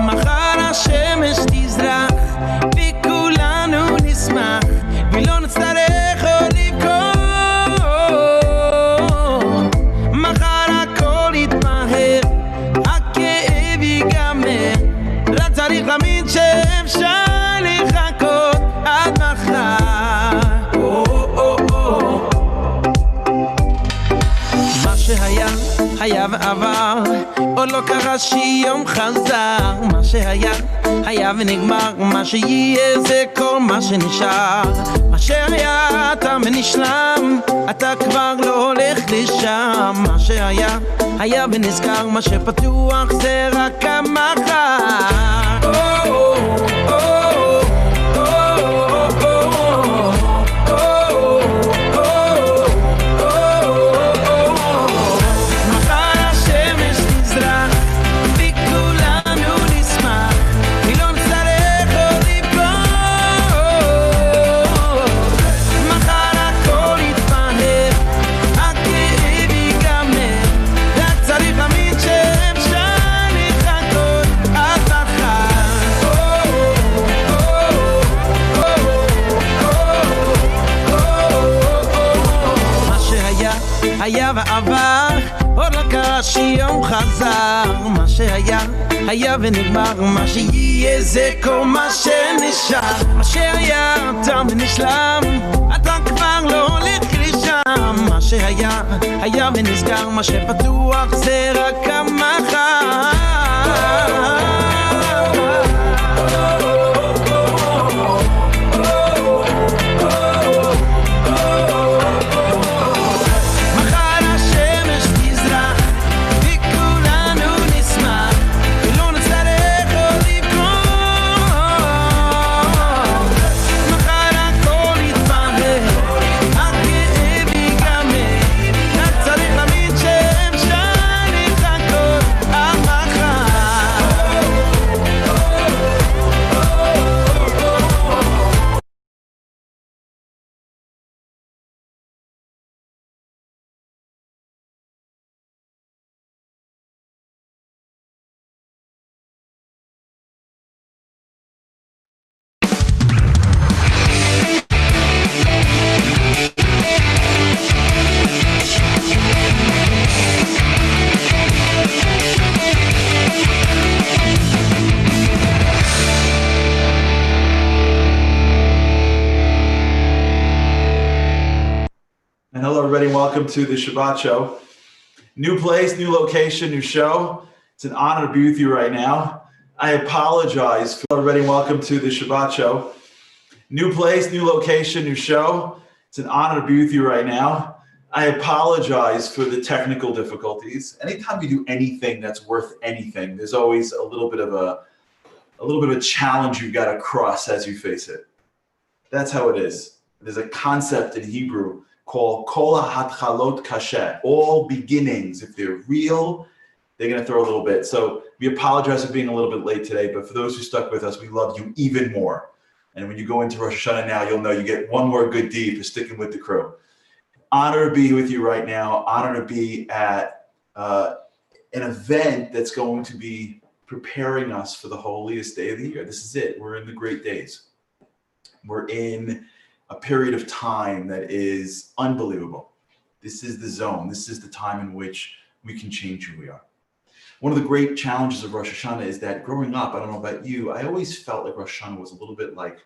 מחר השמש תזרח וכולנו נשמח ולא נצטרך עוד לבכות. מחר הכל יתמהר, הכאב ייגמר, רק צריך להאמין שאפשר לחכות עד מחר. מה שהיה היה ועבר, עוד לא קרה שיום חזר. מה שהיה היה ונגמר, מה שיהיה זה כל מה שנשאר. מה שהיה תם ונשלם, אתה כבר לא הולך לשם. מה שהיה היה ונזכר, מה שפתוח זה רק המחר. היה ועבר, עוד לא קרה שיום חזר. מה שהיה היה ונגמר, מה שיהיה זה כל מה שנשאר. מה שהיה תם ונשלם, אתה כבר לא הולך לשם. מה שהיה היה ונזכר, מה שפתוח זה רק המחר. Welcome to the Shabbat show. New place, new location, new show. It's an honor to be with you right now. I apologize for already. Welcome to the Shabbat show. New place, new location, new show. It's an honor to be with you right now. I apologize for the technical difficulties. Anytime you do anything that's worth anything, there's always a little bit of a challenge you've got to cross as you face it. That's how it is. There's a concept in Hebrew called Kol HaHatchalot Kasher. All beginnings, if they're real, they're going to throw a little bit. So we apologize for being a little bit late today, but for those who stuck with us, we love you even more. And when you go into Rosh Hashanah now, you'll know you get one more good deed for sticking with the crew. Honor to be with you right now. Honor to be at an event that's going to be preparing us for the holiest day of the year. This is it. We're in the great days. We're in a period of time that is unbelievable. This is the zone. This is the time in which we can change who we are. One of the great challenges of Rosh Hashanah is that growing up, I don't know about you, I always felt like Rosh Hashanah was a little bit like,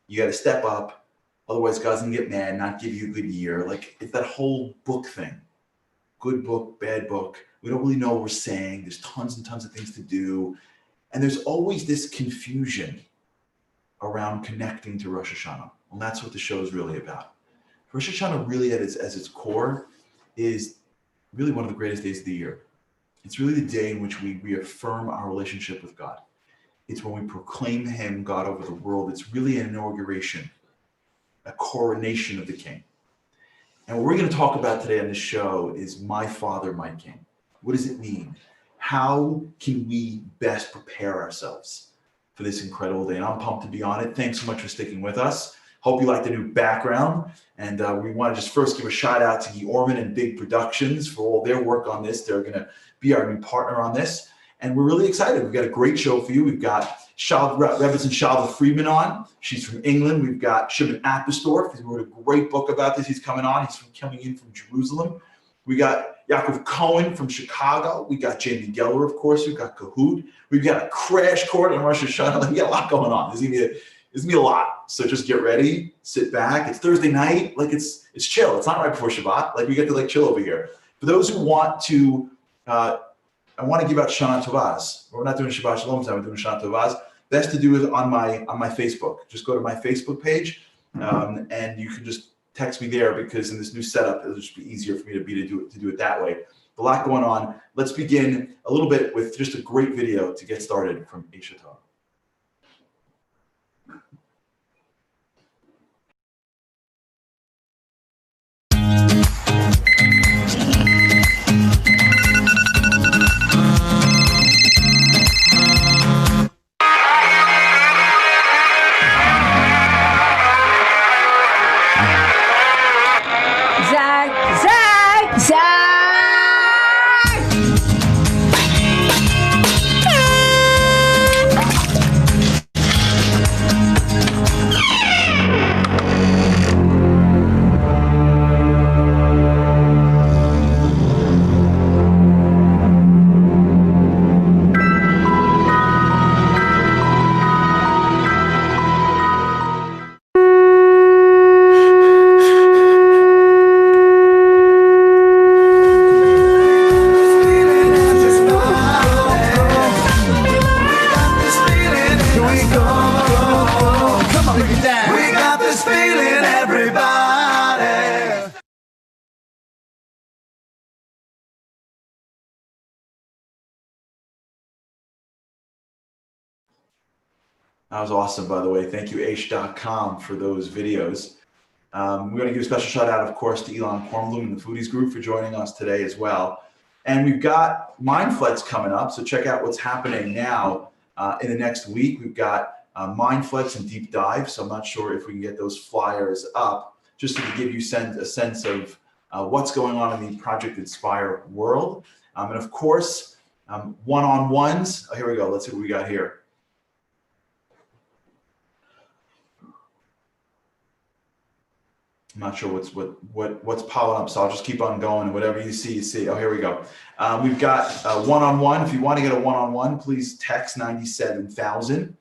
you got to step up, otherwise God's going to get mad, not give you a good year. Like, it's that whole book thing. Good book, bad book. We don't really know what we're saying. There's tons and tons of things to do. And there's always this confusion around connecting to Rosh Hashanah. And that's what the show is really about. Rosh Hashanah really at its core is really one of the greatest days of the year. It's really the day in which we reaffirm our relationship with God. It's when we proclaim him God over the world. It's really an inauguration, a coronation of the king. And what we're going to talk about today on this show is My Father, My King. What does it mean? How can we best prepare ourselves for this incredible day? And I'm pumped to be on it. Thanks so much for sticking with us. Hope you like the new background. And we want to just first give a shout out to Orman and Big Productions for all their work on this. They're going to be our new partner on this. And we're really excited. We've got a great show for you. We've got Rebbetzin Shalva Friedman on. She's from England. We've got Shimon Appistorf. He wrote a great book about this. He's coming on. He's coming in from Jerusalem. We got Yaakov Cohen from Chicago. We got Jamie Geller, of course. We've got Kahoot. We've got a crash course on Rosh Hashanah. We got a lot going on. There's gonna be a lot. So just get ready, sit back. It's Thursday night. Like it's chill. It's not right before Shabbat. Like we get to like chill over here. For those who want to, I want to give out Shana Tovas. We're not doing Shabbat Shalom time. We're doing Shana Tovas. Best to do it on my Facebook. Just go to my Facebook page, and you can just text me there because in this new setup, it'll just be easier for me to do it that way. A lot going on. Let's begin a little bit with just a great video to get started from Aisha Torah. That was awesome, by the way. Thank you, Aish.com, for those videos. We're going to give a special shout out, of course, to Elon Kornblum and the Foodies Group for joining us today as well. And we've got Mindflex coming up, so check out what's happening now in the next week. We've got Mindflex and Deep Dive, so I'm not sure if we can get those flyers up, just to give you a sense of what's going on in the Project Inspire world. And of course, one-on-ones. Oh, here we go. Let's see what we got here. I'm not sure what's piling up, so I'll just keep on going, and whatever you see, you see. Oh, here we go. We've got one-on-one. If you want to get a one-on-one, please text 97,000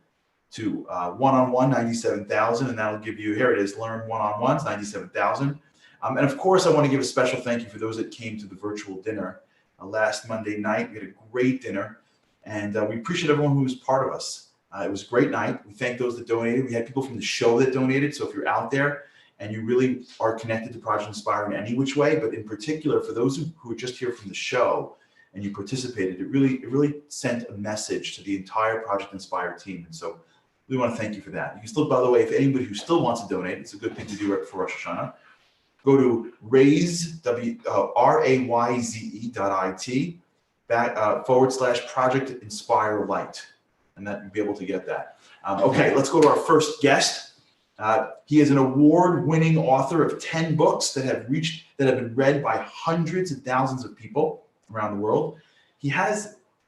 to one-on-one 97,000, and that'll give you, here it is, learn one-on-ones 97,000. And of course, I want to give a special thank you for those that came to the virtual dinner last Monday night. We had a great dinner, and we appreciate everyone who was part of us. It was a great night. We thank those that donated. We had people from the show that donated, so if you're out there and you really are connected to Project Inspire in any which way, but in particular for those who are just here from the show and you participated, it really sent a message to the entire Project Inspire team. And so we want to thank you for that. You can still, by the way, if anybody who still wants to donate, it's a good thing to do right before Rosh Hashanah. Go to rayze.it /Project Inspire Light, and that you'll be able to get that. Okay, let's go to our first guest. He is an award-winning author of 10 books that have been read by hundreds of thousands of people around the world.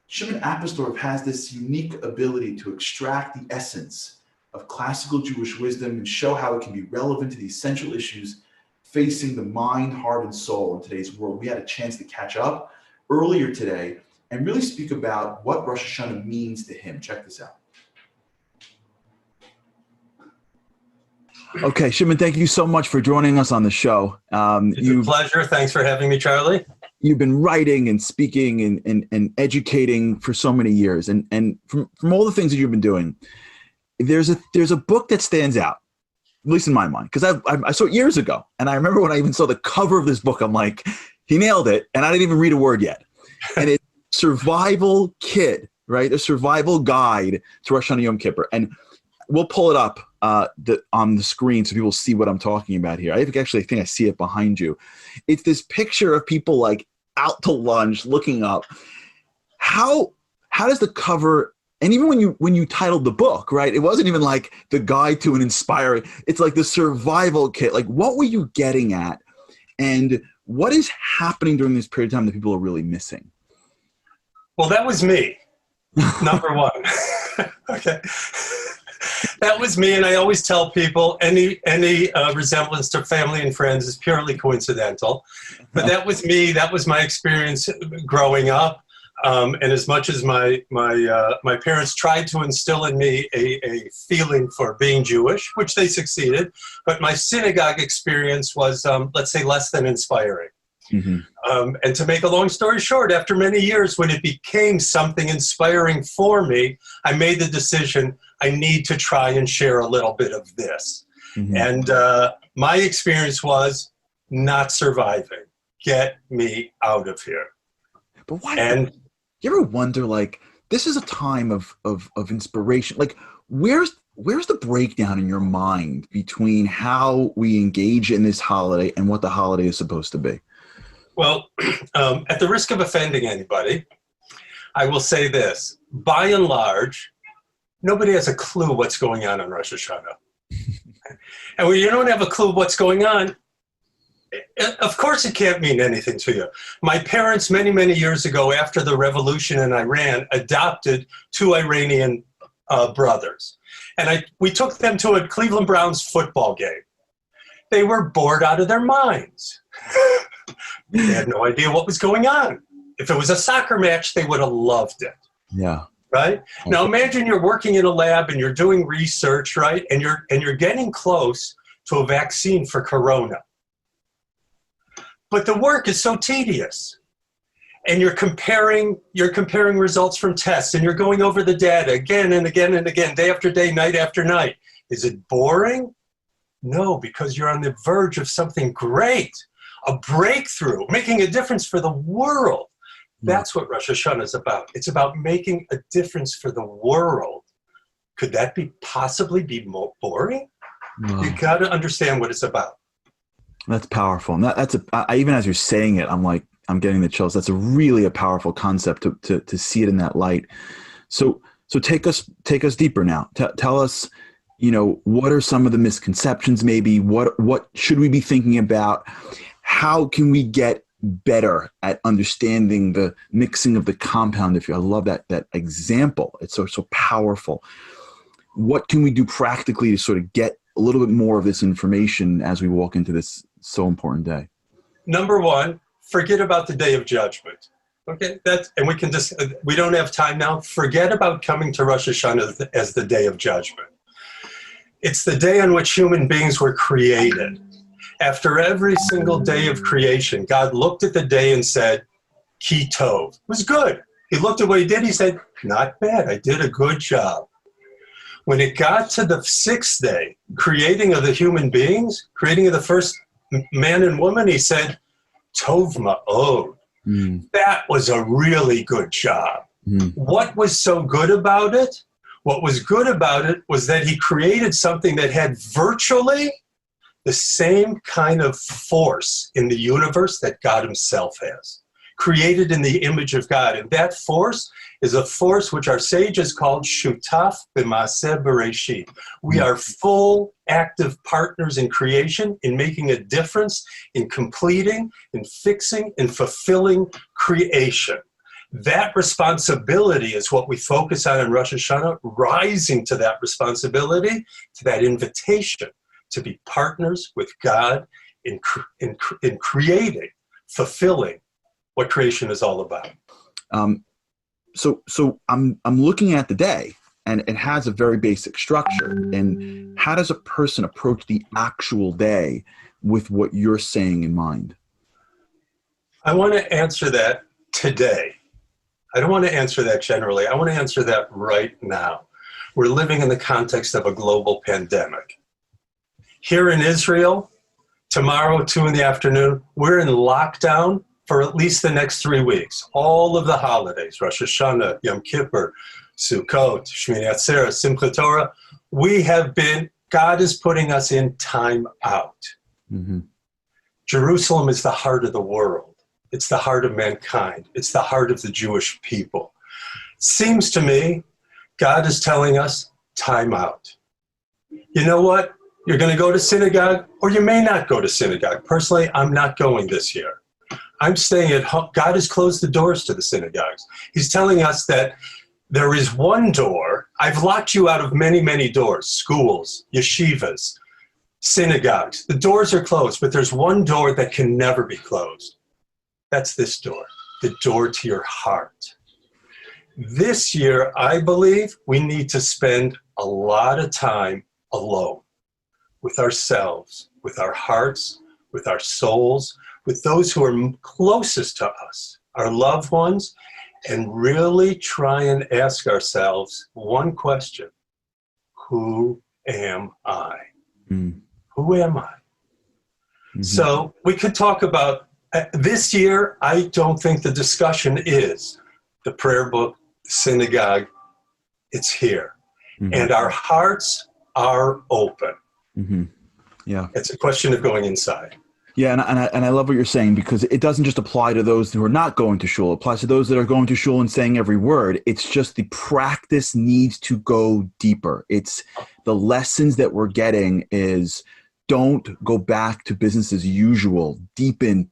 Shimon Appistorf has this unique ability to extract the essence of classical Jewish wisdom and show how it can be relevant to the essential issues facing the mind, heart, and soul in today's world. We had a chance to catch up earlier today and really speak about what Rosh Hashanah means to him. Check this out. Okay, Shimon, thank you so much for joining us on the show. It's a pleasure. Thanks for having me, Charlie. You've been writing and speaking and educating for so many years. And from all the things that you've been doing, there's a book that stands out, at least in my mind, because I saw it years ago. And I remember when I even saw the cover of this book, I'm like, he nailed it. And I didn't even read a word yet. And it's Survival Kit, right? A survival guide to Rosh Hashanah Yom Kippur. And we'll pull it up on the screen so people see what I'm talking about here. I think I see it behind you. It's this picture of people like out to lunch, looking up. How does the cover And even when you titled the book, right, it wasn't even like the guide to an inspiring, it's like the survival kit. Like, what were you getting at? And what is happening during this period of time that people are really missing? Well, that was me, number one. Okay. That was me, and I always tell people any resemblance to family and friends is purely coincidental. But that was me. That was my experience growing up. And as much as my parents tried to instill in me a feeling for being Jewish, which they succeeded, but my synagogue experience was, let's say, less than inspiring. Mm-hmm. And to make a long story short, after many years, when it became something inspiring for me, I made the decision I need to try and share a little bit of this. Mm-hmm. And my experience was not surviving. Get me out of here. But why? And you ever wonder, like, this is a time of inspiration. Like, where's the breakdown in your mind between how we engage in this holiday and what the holiday is supposed to be? Well, at the risk of offending anybody, I will say this. By and large, nobody has a clue what's going on Rosh Hashanah. And when you don't have a clue what's going on, of course it can't mean anything to you. My parents, many, many years ago, after the revolution in Iran, adopted 2 Iranian brothers. And we took them to a Cleveland Browns football game. They were bored out of their minds. They had no idea what was going on. If it was a soccer match, they would have loved it. Yeah. Right? Okay. Now imagine you're working in a lab and you're doing research, right? And you're getting close to a vaccine for corona. But the work is so tedious. And you're comparing results from tests, and you're going over the data again and again and again, day after day, night after night. Is it boring? No, because you're on the verge of something great, a breakthrough, making a difference for the world. That's what Rosh Hashanah is about. It's about making a difference for the world. Could that possibly be more boring? No. You got to understand what it's about. That's powerful. And even as you're saying it, I'm getting the chills. That's really a powerful concept to see it in that light. So take us deeper now. Tell us, what are some of the misconceptions? Maybe what should we be thinking about? How can we get better at understanding the mixing of the compound? I love that example. It's so powerful. What can we do practically to sort of get a little bit more of this information as we walk into this so important day? Number one, forget about the Day of Judgment. Okay, we don't have time now. Forget about coming to Rosh Hashanah as the Day of Judgment. It's the day on which human beings were created. After every single day of creation, God looked at the day and said, Ki Tov. It was good. He looked at what he did. He said, not bad. I did a good job. When it got to the 6th day, creating of the human beings, creating of the first man and woman, he said, Tov Ma'od. That was a really good job. What was so good about it? What was good about it was that he created something that had virtually the same kind of force in the universe that God himself has, created in the image of God. And that force is a force which our sages called Shutaf B'Maaseh Bereshit. We are full, active partners in creation, in making a difference, in completing, in fixing, in fulfilling creation. That responsibility is what we focus on in Rosh Hashanah, rising to that responsibility, to that invitation to be partners with God in creating, fulfilling what creation is all about. So I'm looking at the day, and it has a very basic structure. And how does a person approach the actual day with what you're saying in mind? I want to answer that today. I don't want to answer that generally. I want to answer that right now. We're living in the context of a global pandemic. Here in Israel, tomorrow, 2 p.m, we're in lockdown for at least the next 3 weeks. All of the holidays, Rosh Hashanah, Yom Kippur, Sukkot, Shmini Atzeret, Simchat Torah, God is putting us in time out. Mm-hmm. Jerusalem is the heart of the world. It's the heart of mankind. It's the heart of the Jewish people. Seems to me God is telling us, time out. You know what? You're going to go to synagogue, or you may not go to synagogue. Personally, I'm not going this year. I'm staying at home. God has closed the doors to the synagogues. He's telling us that there is one door. I've locked you out of many, many doors, schools, yeshivas, synagogues. The doors are closed, but there's one door that can never be closed. That's this door, the door to your heart. This year, I believe we need to spend a lot of time alone with ourselves, with our hearts, with our souls, with those who are closest to us, our loved ones, and really try and ask ourselves one question: who am I? Who am I? Mm-hmm. So we could talk about this year. I don't think the discussion is the prayer book, the synagogue. It's here. Mm-hmm. And our hearts are open. Mm-hmm. Yeah. It's a question of going inside. Yeah, and I love what you're saying, because it doesn't just apply to those who are not going to shul. It applies to those that are going to shul and saying every word. It's just the practice needs to go deeper. It's the lessons that we're getting is don't go back to business as usual. Deepen,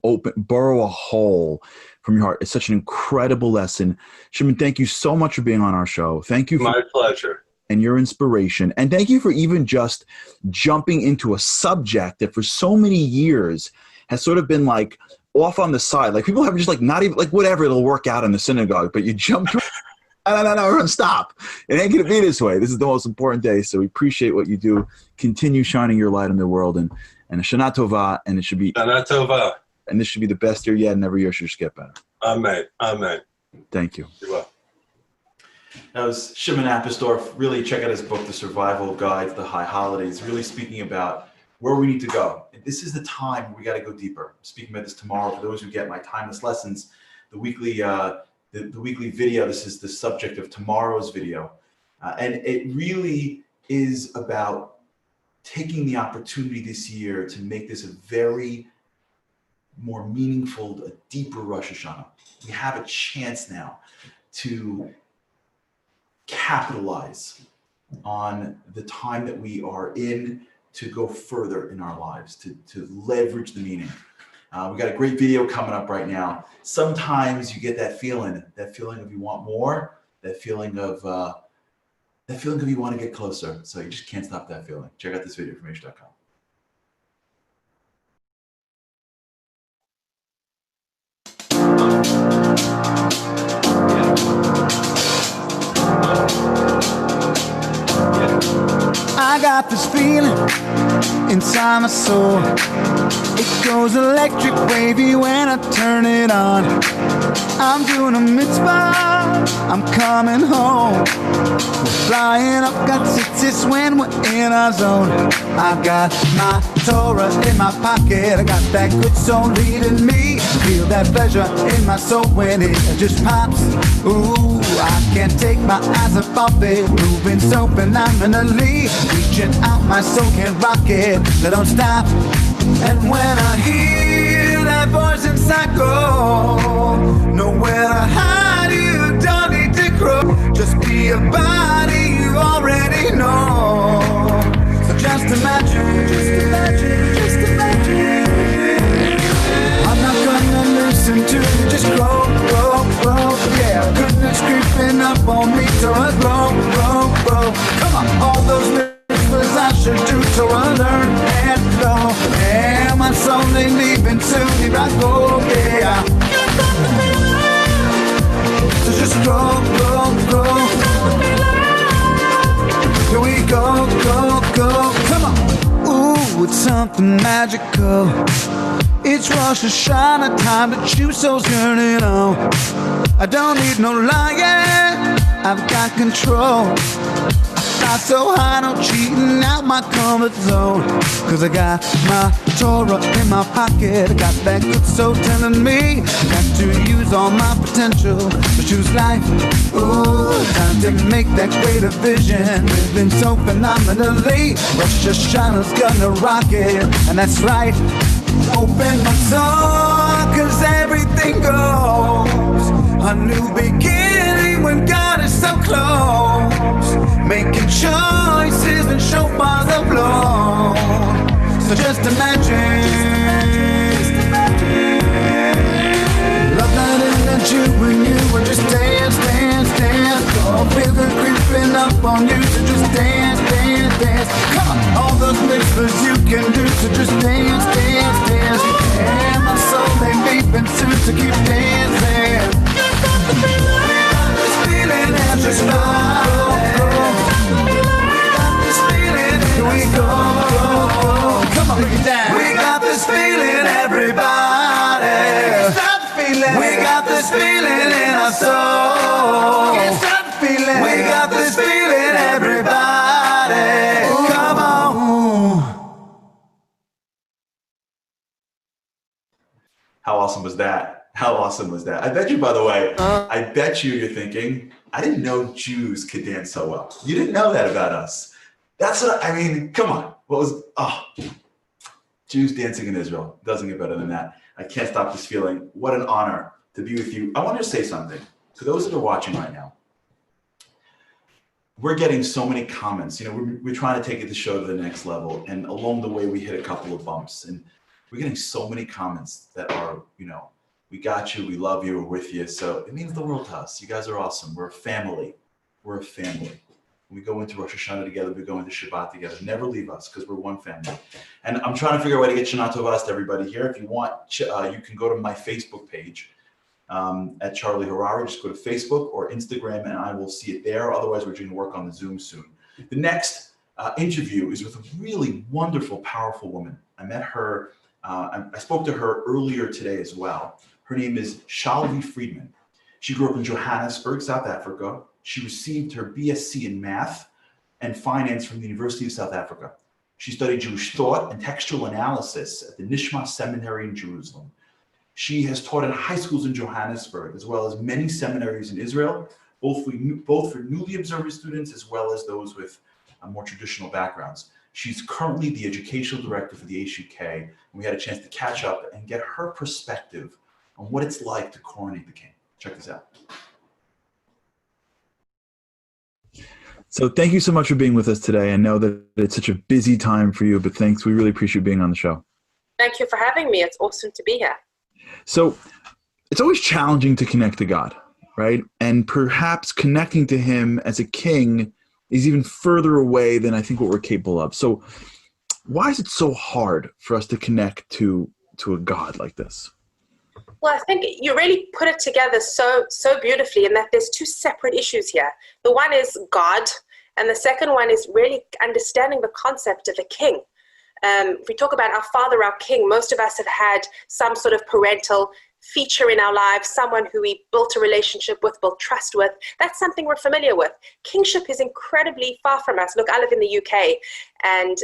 open, burrow a hole from your heart. It's such an incredible lesson. Shimon, thank you so much for being on our show. Thank you. My pleasure. And your inspiration. And thank you for even just jumping into a subject that for so many years has sort of been like off on the side. Like people have just like not even like whatever, it'll work out in the synagogue, but you jump to no, stop. It ain't gonna be this way. This is the most important day. So we appreciate what you do. Continue shining your light in the world, and a Shana Tova, and it should be Shana Tova. And this should be the best year yet, and every year should just get better. Amen. Amen. Thank you. You're welcome. That was Shimon Appisdorf. Really check out his book, The Survival Guide to the High Holidays, really speaking about where we need to go. And this is the time we got to go deeper. I'm speaking about this tomorrow for those who get my timeless lessons, the weekly video. This is the subject of tomorrow's video. And it really is about taking the opportunity this year to make this a very more meaningful, a deeper Rosh Hashanah. We have a chance now to capitalize on the time that we are in to go further in our lives, to leverage the meaning. We got a great video coming up right now. Sometimes you get that feeling of you want more, that feeling of you want to get closer. So you just can't stop that feeling. Check out this video from H.com. I got this feeling inside my soul. It goes electric wavy when I turn it on. I'm doing a mitzvah, I'm coming home. We're flying up, got tzitzis when we're in our zone. I got my Torah in my pocket, I got that good soul leading me. Feel that pleasure in my soul when it just pops. Ooh, I can't take my eyes off it. Moving so phenomenally, reaching out, my soul can rock it. So don't stop. And when I hear that voice inside go, nowhere to hide, you don't need to grow. Just be a body you already know. So just imagine, just imagine. I'm not gonna listen to you, just grow. Yeah, goodness creeping up on me, so I grow. Come on, all those mitzvahs I should do, so I learn and flow. Yeah, my soul ain't leaving soon, here I go, yeah. So just grow. Here we go. Come on. Ooh, it's something magical. It's Rosh Hashanah time to choose souls yearning on. I don't need no lion, I've got control. I fly so high, no cheating out my comfort zone. Cause I got my Torah in my pocket, I got that good soul telling me got to use all my potential to choose life. Ooh, time to make that greater vision, living so phenomenally. Rosh Hashanah's gonna rock it, and that's right. Open my soul, cause everything goes. A new beginning when God is so close. imagine. Love night in that you and you would just dance, dance, dance. All feeling creeping up on you, so just dance, dance, dance. Come on, all those mitzvahs you can do, so just dance, dance, dance. And my soul ain't beeping soon, so keep dancing. This feeling has just Here we go, come on, break it down. We got this feeling, everybody. Stop the feeling. We got this feeling in our soul. Stop the feeling. We got this feeling, everybody. Come on. How awesome was that? How awesome was that? I bet you, by the way, I bet you're thinking, I didn't know Jews could dance so well. You didn't know that about us. That's what, I mean, come on. What was, Jews dancing in Israel. Doesn't get better than that. I can't stop this feeling. What an honor to be with you. I want to say something to those that are watching right now. We're getting so many comments. You know, we're trying to take the show to the next level. And along the way, we hit a couple of bumps. And we're getting so many comments that are, you know, we got you, we love you, we're with you. So it means the world to us. You guys are awesome. We're a family. We're a family. We go into Rosh Hashanah together, we go into Shabbat together. Never leave us because we're one family. And I'm trying to figure out a way to get Shana Tovas to everybody here. If you want, you can go to my Facebook page at Charlie Harari. Just go to Facebook or Instagram and I will see it there. Otherwise, we're going to work on the Zoom soon. The next interview is with a really wonderful, powerful woman. I met her, I spoke to her earlier today as well. Her name is Shalvi Friedman. She grew up in Johannesburg, South Africa. She received her BSc in math and finance from the University of South Africa. She studied Jewish thought and textual analysis at the Nishma Seminary in Jerusalem. She has taught in high schools in Johannesburg, as well as many seminaries in Israel, both for newly observant students, as well as those with more traditional backgrounds. She's currently the educational director for the HUK, and we had a chance to catch up and get her perspective on what it's like to coronate the king. Check this out. So thank you so much for being with us today. I know that it's such a busy time for you, but thanks. We really appreciate you being on the show. Thank you for having me. It's awesome to be here. So it's always challenging to connect to God, right? And perhaps connecting to him as a king is even further away than I think what we're capable of. So why is it so hard for us to connect to a God like this? Well, I think you really put it together so beautifully in that there's two separate issues here. The one is God, and the second one is really understanding the concept of a king. If we talk about our father, our king, most of us have had some sort of parental feature in our lives, someone who we built a relationship with, built trust with. That's something we're familiar with. Kingship is incredibly far from us. Look, I live in the UK, and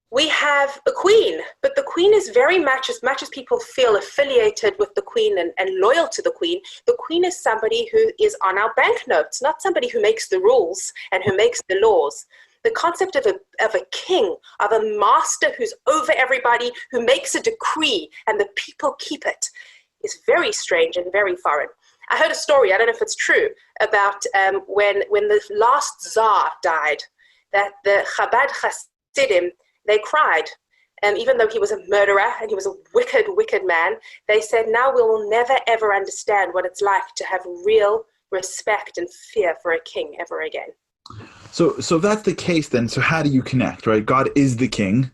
we have a queen, but the queen is very much as people feel affiliated with the queen and loyal to the queen is somebody who is on our banknotes, not somebody who makes the rules and who makes the laws. The concept of a king, of a master who's over everybody, who makes a decree and the people keep it, is very strange and very foreign. I heard a story, I don't know if it's true, about when the last Tsar died, that the Chabad Hasidim, they cried. Even though he was a murderer and he was a wicked, wicked man, they said, now we will never, ever understand what it's like to have real respect and fear for a king ever again. So if that's the case, then, so how do you connect, right? God is the king,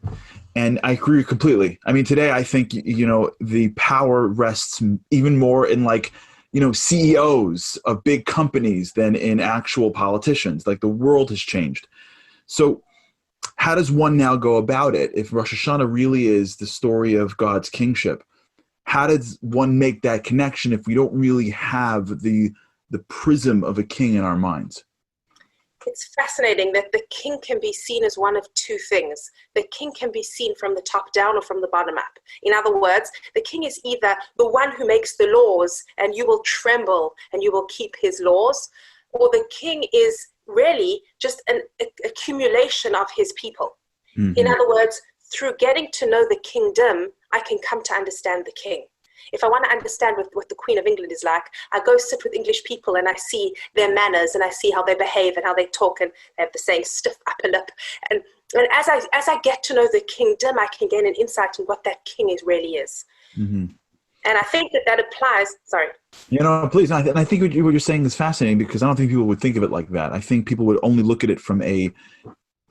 and I agree completely. I mean, today I think, you know, the power rests even more in, like, you know, CEOs of big companies than in actual politicians. Like, the world has changed. So how does one now go about it? If Rosh Hashanah really is the story of God's kingship, how does one make that connection if we don't really have the prism of a king in our minds? It's fascinating that the king can be seen as one of two things. The king can be seen from the top down or from the bottom up. In other words, the king is either the one who makes the laws and you will tremble and you will keep his laws, or the king is really just an accumulation of his people. Mm-hmm. In other words, through getting to know the kingdom, I can come to understand the king. If I want to understand what the Queen of England is like, I go sit with English people and I see their manners and I see how they behave and how they talk, and they have the saying stiff upper lip. And And as I get to know the kingdom, I can gain an insight in what that king really is. Mm-hmm. And I think that applies. Sorry. Please. And I think what you're saying is fascinating, because I don't think people would think of it like that. I think people would only look at it from a,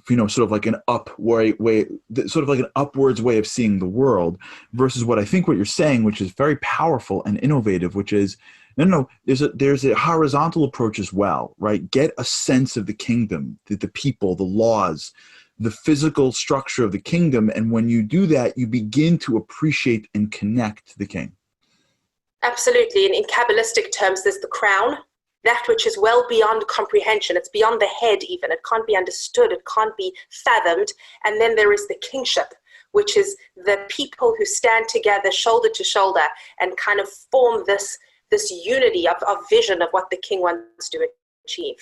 sort of like an sort of like an upwards way of seeing the world, versus what I think what you're saying, which is very powerful and innovative, which is, no, there's a horizontal approach as well, right? Get a sense of the kingdom, the people, the laws, the physical structure of the kingdom. And when you do that, you begin to appreciate and connect to the king. Absolutely. And in Kabbalistic terms, there's the crown, that which is well beyond comprehension. It's beyond the head even. It can't be understood. It can't be fathomed. And then there is the kingship, which is the people who stand together shoulder to shoulder and kind of form this unity of vision of what the king wants to achieve.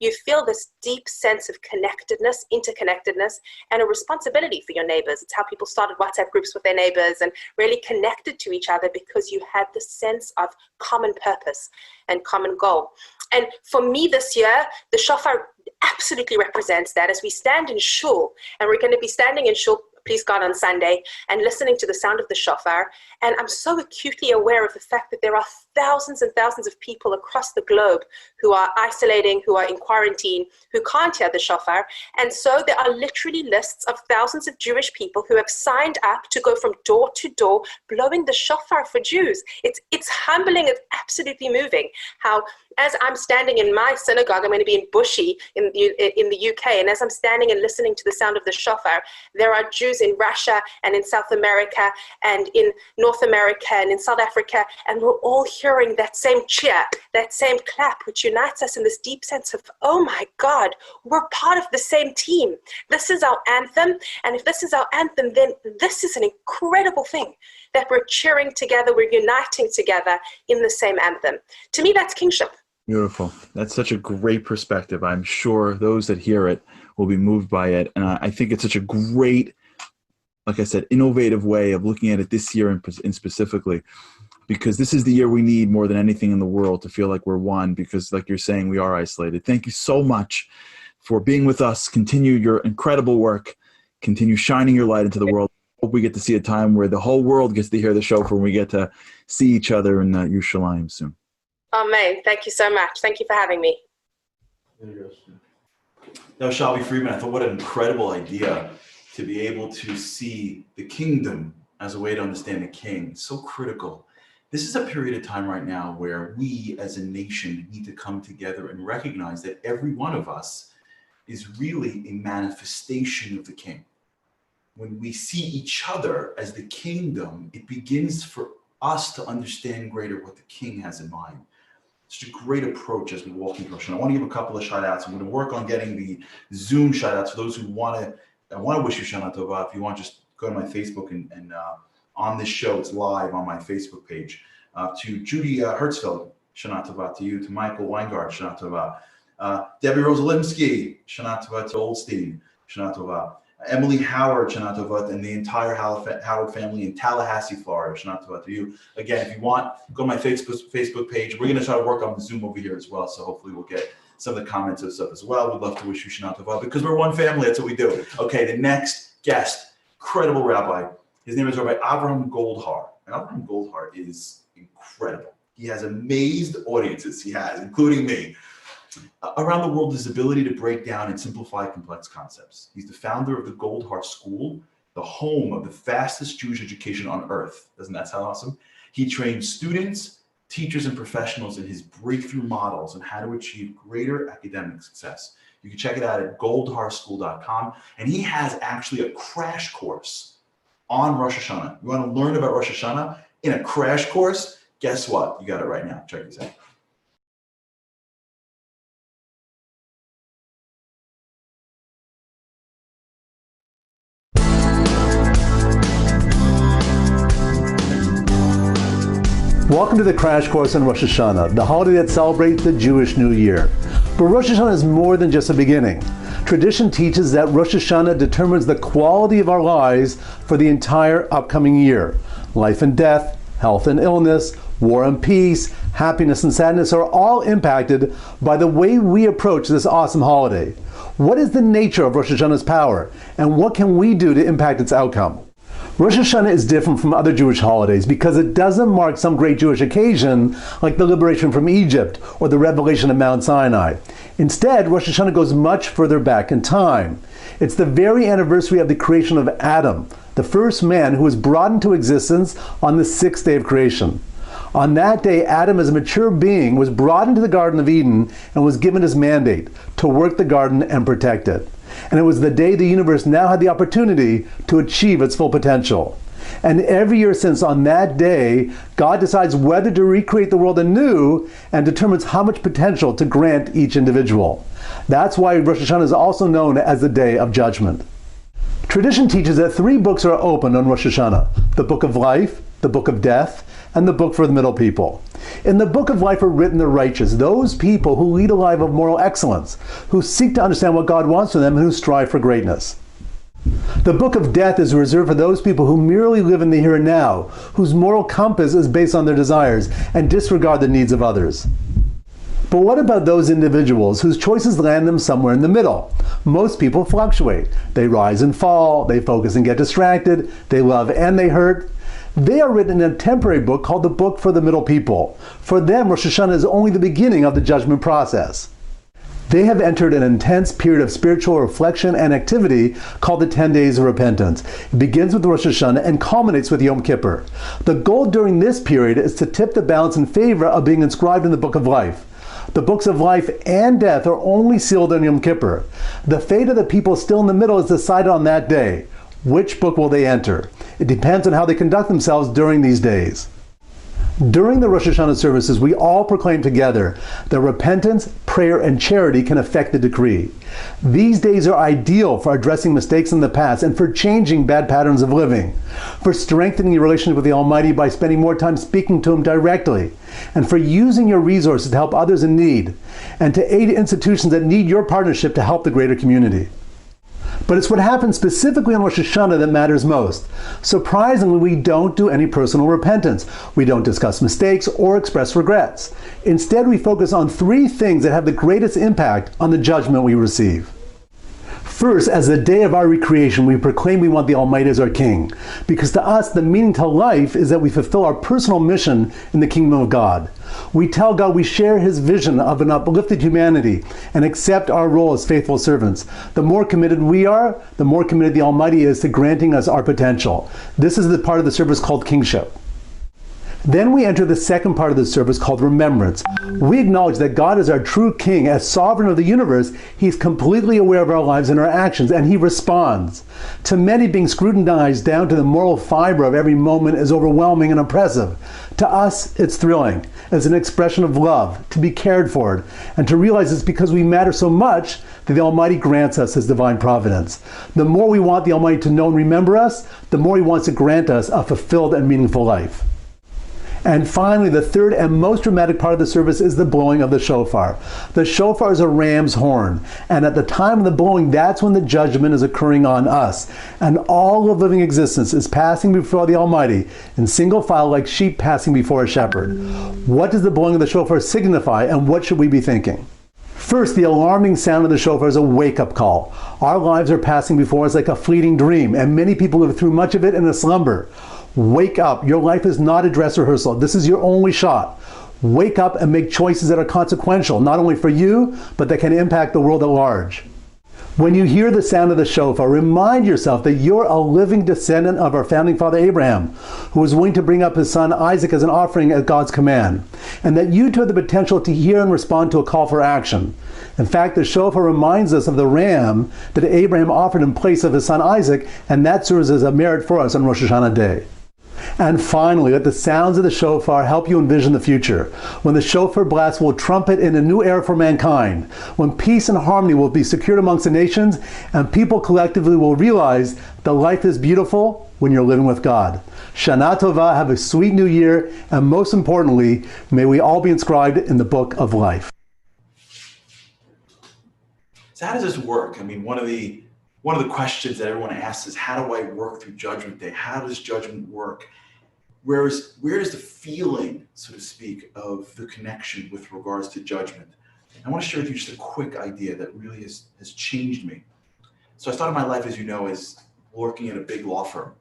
You feel this deep sense of connectedness, interconnectedness, and a responsibility for your neighbors. It's how people started WhatsApp groups with their neighbors and really connected to each other, because you had the sense of common purpose and common goal. And for me this year, the shofar absolutely represents that. As we stand in shul, and we're going to be standing in shul, please God, on Sunday, and listening to the sound of the shofar. And I'm so acutely aware of the fact that there are thousands and thousands of people across the globe who are isolating, who are in quarantine, who can't hear the shofar. And so there are literally lists of thousands of Jewish people who have signed up to go from door to door blowing the shofar for Jews. It's humbling, it's absolutely moving. How, as I'm standing in my synagogue, I'm going to be in Bushey in the UK, and as I'm standing and listening to the sound of the shofar, there are Jews in Russia and in South America and in North America and in South Africa, and we're all hearing that same cheer, that same clap, which unites us in this deep sense of, oh my God, we're part of the same team. This is our anthem, and if this is our anthem, then this is an incredible thing, that we're cheering together, we're uniting together in the same anthem. To me, that's kingship. Beautiful. That's such a great perspective. I'm sure those that hear it will be moved by it. And I think it's such a great, like I said, innovative way of looking at it this year in specifically, because this is the year we need more than anything in the world to feel like we're one, because like you're saying, we are isolated. Thank you so much for being with us. Continue your incredible work. Continue shining your light into the world. Hope we get to see a time where the whole world gets to hear the shofar, when we get to see each other in Yerushalayim soon. Amen. Thank you so much. Thank you for having me. Now, Shelby Freeman, I thought what an incredible idea to be able to see the kingdom as a way to understand the king. It's so critical. This is a period of time right now where we as a nation need to come together and recognize that every one of us is really a manifestation of the king. When we see each other as the kingdom, it begins for us to understand greater what the king has in mind. It's a great approach as we walk into Rosh Hashanah. I want to give a couple of shout outs. I'm going to work on getting the Zoom shout outs for those who want to wish you Shana Tova. If you want, just go to my Facebook and on this show, it's live on my Facebook page. To Judy Hertzfeld, Shana Tova to you. To Michael Weingart, Shana Tova. Debbie Rosalimsky, Shana Tova. To Oldstein, Shana Tova. Emily Howard, Shana Tova, and the entire Howard family in Tallahassee, Florida, Shana Tova to you. Again, if you want, go to my Facebook page. We're going to try to work on the Zoom over here as well, so hopefully we'll get some of the comments and stuff as well. We'd love to wish you Shana Tova, because we're one family. That's what we do. Okay, the next guest, incredible rabbi. His name is Rabbi Avraham Goldhar. And Avraham Goldhar is incredible. He has amazed audiences. He has, including me. Around the world, his ability to break down and simplify complex concepts. He's the founder of the Goldhar School, the home of the fastest Jewish education on earth. Doesn't that sound awesome? He trains students, teachers, and professionals in his breakthrough models on how to achieve greater academic success. You can check it out at goldharschool.com. And he has actually a crash course on Rosh Hashanah. You want to learn about Rosh Hashanah in a crash course? Guess what? You got it right now. Check this out. Welcome to the Crash Course on Rosh Hashanah, the holiday that celebrates the Jewish New Year. But Rosh Hashanah is more than just a beginning. Tradition teaches that Rosh Hashanah determines the quality of our lives for the entire upcoming year. Life and death, health and illness, war and peace, happiness and sadness are all impacted by the way we approach this awesome holiday. What is the nature of Rosh Hashanah's power, and what can we do to impact its outcome? Rosh Hashanah is different from other Jewish holidays because it doesn't mark some great Jewish occasion like the liberation from Egypt or the revelation of Mount Sinai. Instead, Rosh Hashanah goes much further back in time. It's the very anniversary of the creation of Adam, the first man who was brought into existence on the sixth day of creation. On that day, Adam, as a mature being, was brought into the Garden of Eden and was given his mandate to work the garden and protect it. And it was the day the universe now had the opportunity to achieve its full potential. And every year since on that day, God decides whether to recreate the world anew and determines how much potential to grant each individual. That's why Rosh Hashanah is also known as the Day of Judgment. Tradition teaches that 3 books are opened on Rosh Hashanah: the Book of Life, the Book of Death, and the Book for the Middle People. In the Book of Life are written the righteous, those people who lead a life of moral excellence, who seek to understand what God wants from them, and who strive for greatness. The Book of Death is reserved for those people who merely live in the here and now, whose moral compass is based on their desires and disregard the needs of others. But what about those individuals whose choices land them somewhere in the middle? Most people fluctuate. They rise and fall, they focus and get distracted, they love and they hurt. They are written in a temporary book called the Book for the Middle People. For them, Rosh Hashanah is only the beginning of the judgment process. They have entered an intense period of spiritual reflection and activity called the 10 Days of Repentance. It begins with Rosh Hashanah and culminates with Yom Kippur. The goal during this period is to tip the balance in favor of being inscribed in the Book of Life. The books of life and death are only sealed on Yom Kippur. The fate of the people still in the middle is decided on that day. Which book will they enter? It depends on how they conduct themselves during these days. During the Rosh Hashanah services, we all proclaim together that repentance, prayer, and charity can affect the decree. These days are ideal for addressing mistakes in the past and for changing bad patterns of living, for strengthening your relationship with the Almighty by spending more time speaking to Him directly, and for using your resources to help others in need, and to aid institutions that need your partnership to help the greater community. But it's what happens specifically on Rosh Hashanah that matters most. Surprisingly, we don't do any personal repentance. We don't discuss mistakes or express regrets. Instead, we focus on 3 things that have the greatest impact on the judgment we receive. First, as the day of our recreation, we proclaim we want the Almighty as our King, because to us, the meaning to life is that we fulfill our personal mission in the kingdom of God. We tell God we share His vision of an uplifted humanity and accept our role as faithful servants. The more committed we are, the more committed the Almighty is to granting us our potential. This is the part of the service called kingship. Then we enter the second part of the service called remembrance. We acknowledge that God is our true King. As sovereign of the universe, He's completely aware of our lives and our actions, and He responds. To many, being scrutinized down to the moral fiber of every moment is overwhelming and oppressive. To us, it's thrilling. It's an expression of love, to be cared for, and to realize it's because we matter so much that the Almighty grants us His divine providence. The more we want the Almighty to know and remember us, the more He wants to grant us a fulfilled and meaningful life. And finally, the third and most dramatic part of the service is the blowing of the shofar. The shofar is a ram's horn, and at the time of the blowing, that's when the judgment is occurring on us. And all of living existence is passing before the Almighty in single file like sheep passing before a shepherd. What does the blowing of the shofar signify, and what should we be thinking? First, the alarming sound of the shofar is a wake-up call. Our lives are passing before us like a fleeting dream, and many people live through much of it in a slumber. Wake up. Your life is not a dress rehearsal. This is your only shot. Wake up and make choices that are consequential, not only for you, but that can impact the world at large. When you hear the sound of the shofar, remind yourself that you're a living descendant of our founding father Abraham, who was willing to bring up his son Isaac as an offering at God's command, and that you too have the potential to hear and respond to a call for action. In fact, the shofar reminds us of the ram that Abraham offered in place of his son Isaac, and that serves as a merit for us on Rosh Hashanah day. And finally, let the sounds of the shofar help you envision the future, when the shofar blast will trumpet in a new era for mankind, when peace and harmony will be secured amongst the nations, and people collectively will realize that life is beautiful when you're living with God. Shana Tova, have a sweet new year, and most importantly, may we all be inscribed in the book of life. So how does this work? I mean, one of the questions that everyone asks is, how do I work through Judgment Day? How does judgment work? where is the feeling, so to speak, of the connection with regards to judgment? I want to share with you just a quick idea that really has changed me. So I started my life, as you know, as working at a big law firm.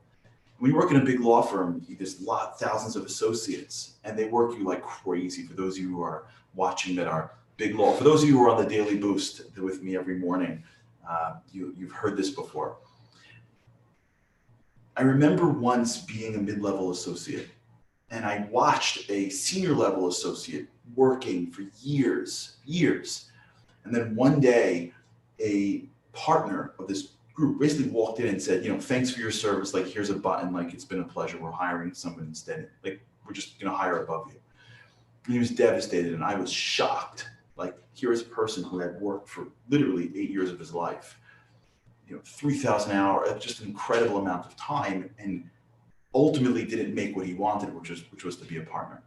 When you work in a big law firm, there's thousands of associates, and they work you like crazy. For those of you who are watching that are big law, for those of you who are on the Daily Boost with me every morning, you've heard this before. I remember once being a mid-level associate, and I watched a senior level associate working for years. And then one day, a partner of this group basically walked in and said, thanks for your service. Like, here's a button. Like, it's been a pleasure. We're hiring someone instead. Like, we're just going to hire above you. And he was devastated, and I was shocked. Like, here's a person who had worked for literally 8 years of his life, 3,000 hours, just an incredible amount of time, and ultimately didn't make what he wanted, which was to be a partner.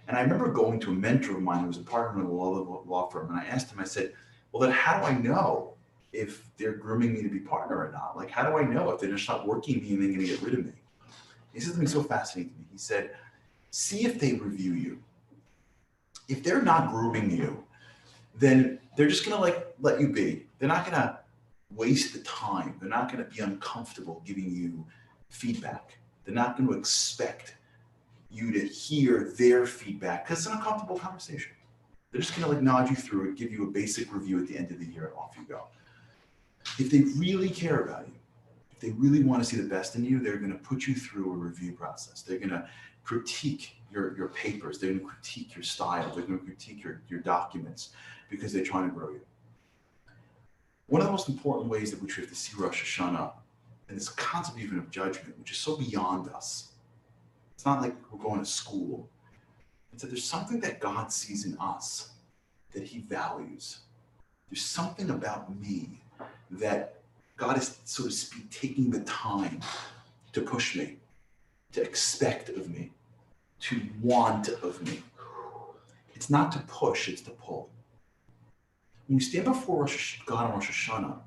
And I remember going to a mentor of mine who was a partner in a law firm, and I asked him, I said, well, then how do I know if they're grooming me to be partner or not? Like, how do I know if they're just not working me and then going to get rid of me? He said something so fascinating to me. He said, see if they review you. If they're not grooming you, then they're just going to let you be. They're not going to waste the time. They're not going to be uncomfortable giving you feedback. They're not going to expect you to hear their feedback because it's an uncomfortable conversation. They're just going to nod you through it, give you a basic review at the end of the year, and off you go. If they really care about you, if they really want to see the best in you, they're going to put you through a review process. They're going to critique your papers. They're going to critique your style. They're going to critique your documents because they're trying to grow you. One of the most important ways that we have to see Rosh Hashanah, and this concept even of judgment, which is so beyond us. It's not like we're going to school. It's that there's something that God sees in us that he values. There's something about me that God is, so to speak, taking the time to push me, to expect of me, to want of me. It's not to push, it's to pull. When we stand before God on Rosh Hashanah,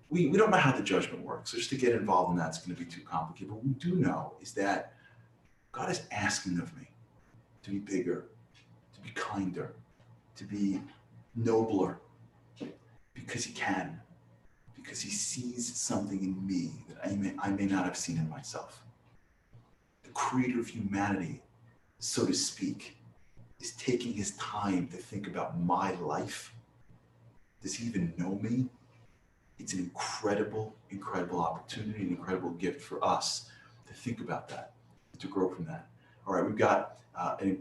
we don't know how the judgment works. So just to get involved in that, it's going to be too complicated. But what we do know is that God is asking of me to be bigger, to be kinder, to be nobler, because he can, because he sees something in me that I may not have seen in myself. The creator of humanity, so to speak, is taking his time to think about my life. Does he even know me? It's an incredible, incredible opportunity, an incredible gift for us to think about that, to grow from that. All right, we've got a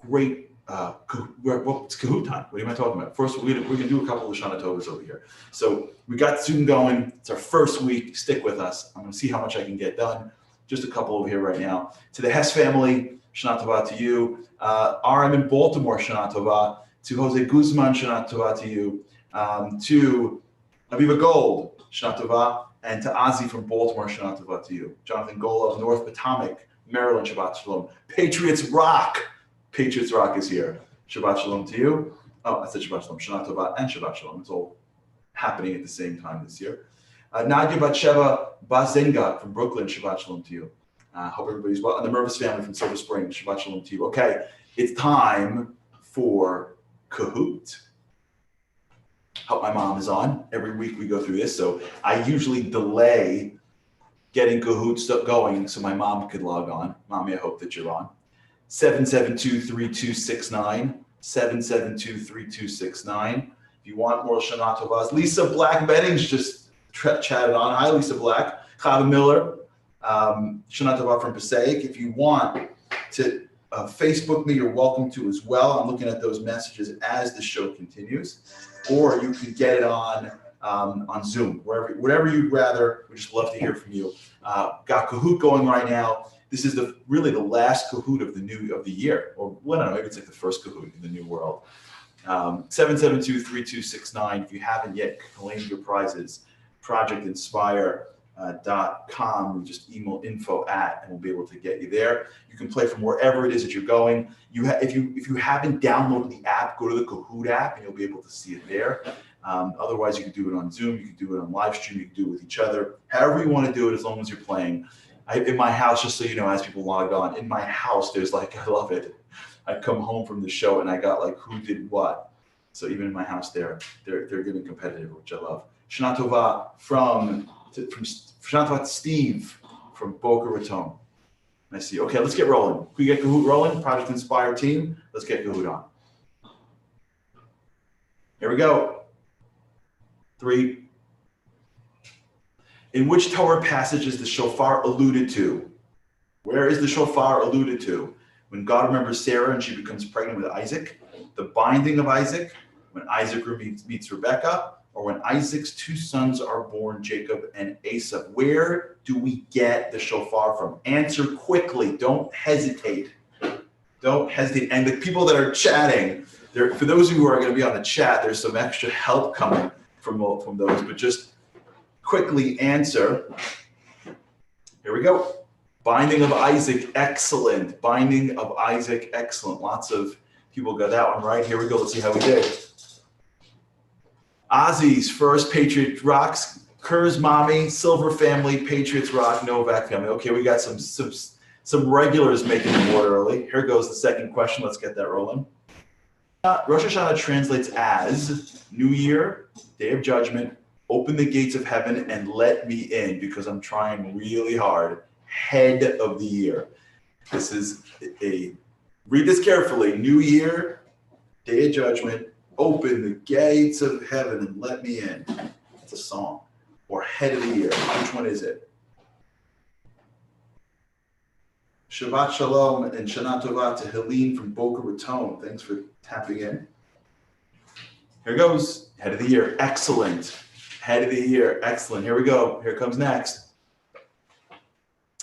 great, it's Kahoot time. What am I talking about? First, we're going to do a couple of Shana Tovas over here. So we got the student going. It's our first week. Stick with us. I'm going to see how much I can get done. Just a couple over here right now. To the Hess family, Shana Tova to you. RM in Baltimore, Shana Tova. To Jose Guzman, Shana Tova to you. To Aviva Gold, Shana Tova. And to Ozzy from Baltimore, Shana Tova to you. Jonathan Gola of North Potomac, Maryland, Shabbat Shalom. Patriots Rock. Patriots Rock is here. Shabbat Shalom to you. Oh, I said Shabbat Shalom. Shana Tova and Shabbat Shalom. It's all happening at the same time this year. Nadia Batsheva Bazenga from Brooklyn, Shabbat Shalom to you. Hope everybody's well. And the Mervis family from Silver Spring, Shabbat Shalom to you. Okay, it's time for Kahoot. Hope my mom is on. Every week we go through this, so I usually delay getting Kahoot going so my mom could log on. Mommy, I hope that you're on. 772-3269. 772-3269. If you want more Shana Tovas, Lisa Black Beddings just chatted on. Hi, Lisa Black. Chava Miller, Shana Tova from Passaic. If you want to Facebook me, you're welcome to as well. I'm looking at those messages as the show continues. Or you can get it on Zoom, whatever you'd rather. We just love to hear from you. Got Kahoot going right now. This is really the last Kahoot of the year, or well, I don't know, maybe it's like the first Kahoot in the new world. 772-3269. If you haven't yet claimed your prizes, projectinspire.com. You just email info@, and we'll be able to get you there. You can play from wherever it is that you're going. If you haven't downloaded the app, go to the Kahoot app, and you'll be able to see it there. Otherwise, you can do it on Zoom. You can do it on live stream. You can do it with each other. However you want to do it, as long as you're playing. In my house, just so you know, as people log on, in my house, there's like, I love it. I come home from the show and I got like who did what. So even in my house, they're getting competitive, which I love. Shana Tova from Shana Tova to Steve from Boca Raton. I see. Okay, let's get rolling. Can we get Kahoot rolling? Project Inspire team. Let's get Kahoot on. Here we go. 3. In which Torah passage is the shofar alluded to? Where is the shofar alluded to? When God remembers Sarah and she becomes pregnant with Isaac, the binding of Isaac, when Isaac meets Rebekah, or when Isaac's 2 sons are born, Jacob and Esau. Where do we get the shofar from? Answer quickly. Don't hesitate. Don't hesitate. And the people that are chatting, for those of you who are going to be on the chat, there's some extra help coming from those, but just quickly answer. Here we go. Binding of Isaac, excellent. Binding of Isaac, excellent. Lots of people got that one right. Here we go. Let's see how we did. Ozzy's first, Patriot Rocks, Kerr's mommy, Silver family, Patriots Rock, Novak family. Okay, we got some regulars making the board early. Here goes the second question. Let's get that rolling. Rosh Hashanah translates as New Year, Day of Judgment, open the gates of heaven and let me in because I'm trying really hard. Head of the year. This is read this carefully. New Year, Day of Judgment, open the gates of heaven and let me in. It's a song. Or head of the year. Which one is it? Shabbat Shalom and Shana Tova to Helene from Boca Raton. Thanks for tapping in. Here goes. Head of the year. Excellent. Head of the year. Excellent. Here we go. Here comes next.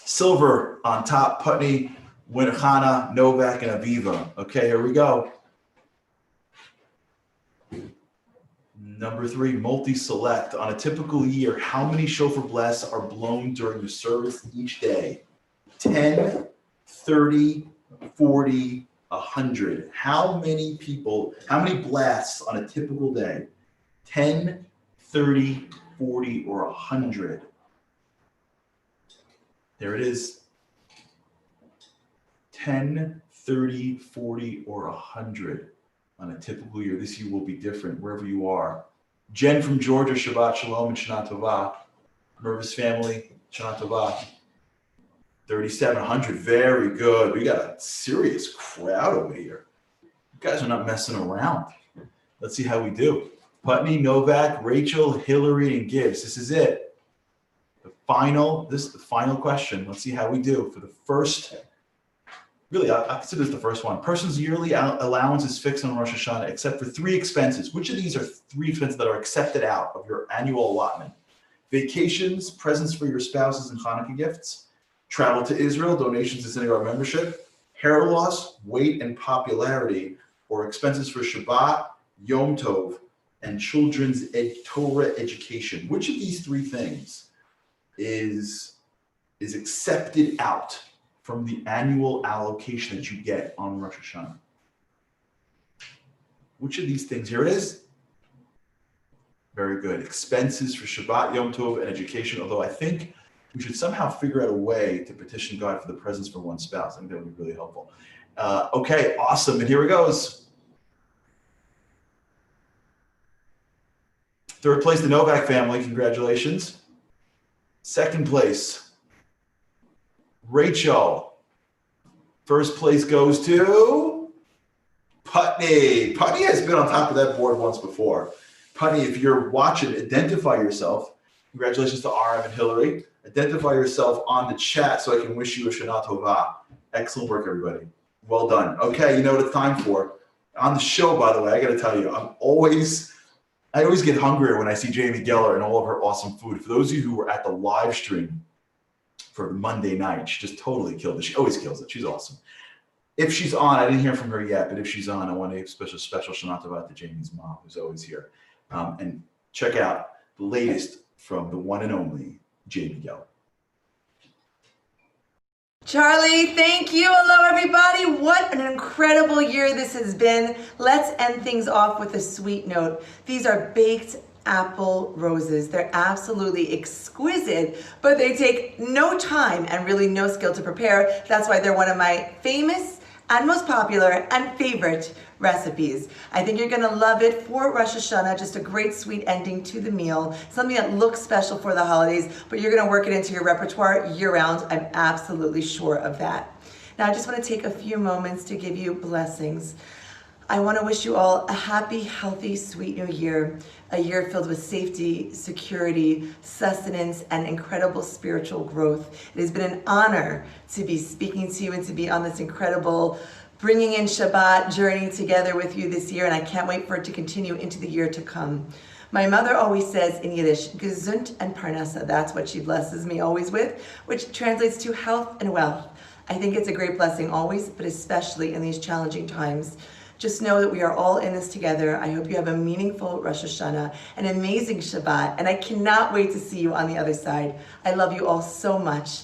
Silver on top. Putney, Winchana, Novak, and Aviva. Okay, here we go. Number 3, multi-select. On a typical year, how many shofar blasts are blown during the service each day? 10, 30, 40, 100. How many blasts on a typical day? 10, 30, 40, or 100? There it is. 10, 30, 40, or 100 on a typical year. This year will be different wherever you are. Jen from Georgia, Shabbat Shalom and Shana Tova. Mervis family, Shana Tova. 3,700, very good. We got a serious crowd over here. You guys are not messing around. Let's see how we do. Putney, Novak, Rachel, Hillary, and Gibbs. This is it. This is the final question. Let's see how we do for the first. Really, I consider this the first one. Person's yearly allowance is fixed on Rosh Hashanah except for 3 expenses. Which of these are 3 expenses that are accepted out of your annual allotment? Vacations, presents for your spouses and Hanukkah gifts, travel to Israel, donations to synagogue membership, hair loss, weight and popularity, or expenses for Shabbat, Yom Tov, and children's Torah education. Which of these 3 things is accepted out from the annual allocation that you get on Rosh Hashanah? Which of these things? Here it is. Very good. Expenses for Shabbat, Yom Tov, and education. Although I think we should somehow figure out a way to petition God for the presents for one spouse. I think that would be really helpful. Okay, awesome. And here it goes. 3rd place, the Novak family. Congratulations. 2nd place, Rachel. 1st place goes to Putney. Putney has been on top of that board once before. Putney, if you're watching, identify yourself. Congratulations to RM and Hillary. Identify yourself on the chat so I can wish you a Shana Tova. Excellent work, everybody. Well done. Okay, you know what it's time for. On the show, by the way, I got to tell you, I always get hungrier when I see Jamie Geller and all of her awesome food. For those of you who were at the live stream for Monday night, she just totally killed it. She always kills it. She's awesome. If she's on, I didn't hear from her yet, but if she's on, I want to give a special Shana Tova to Jamie's mom, who's always here. And check out the latest from the one and only Jamie Geller. Charlie, thank you. Hello, everybody. What an incredible year this has been. Let's end things off with a sweet note. These are baked apple roses. They're absolutely exquisite, but they take no time and really no skill to prepare. That's why they're one of my famous and most popular and favorite recipes. I think you're gonna love it for Rosh Hashanah, just a great sweet ending to the meal, something that looks special for the holidays, but you're gonna work it into your repertoire year-round. I'm absolutely sure of that. Now I just wanna take a few moments to give you blessings. I want to wish you all a happy, healthy, sweet new year, a year filled with safety, security, sustenance, and incredible spiritual growth. It has been an honor to be speaking to you and to be on this incredible bringing in Shabbat journey together with you this year, and I can't wait for it to continue into the year to come. My mother always says in Yiddish, gesund and parnasa. That's what she blesses me always with, which translates to health and wealth. I think it's a great blessing always, but especially in these challenging times. Just know that we are all in this together. I hope you have a meaningful Rosh Hashanah, an amazing Shabbat, and I cannot wait to see you on the other side. I love you all so much.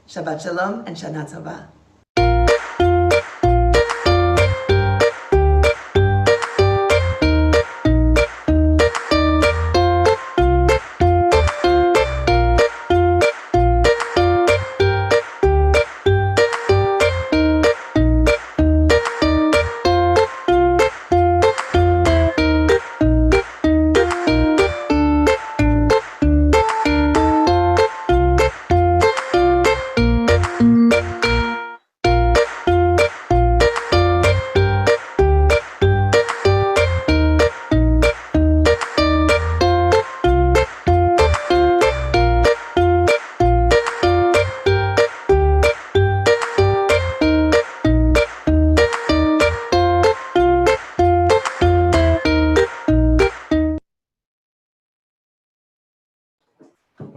Shabbat Shalom and Shana Tova.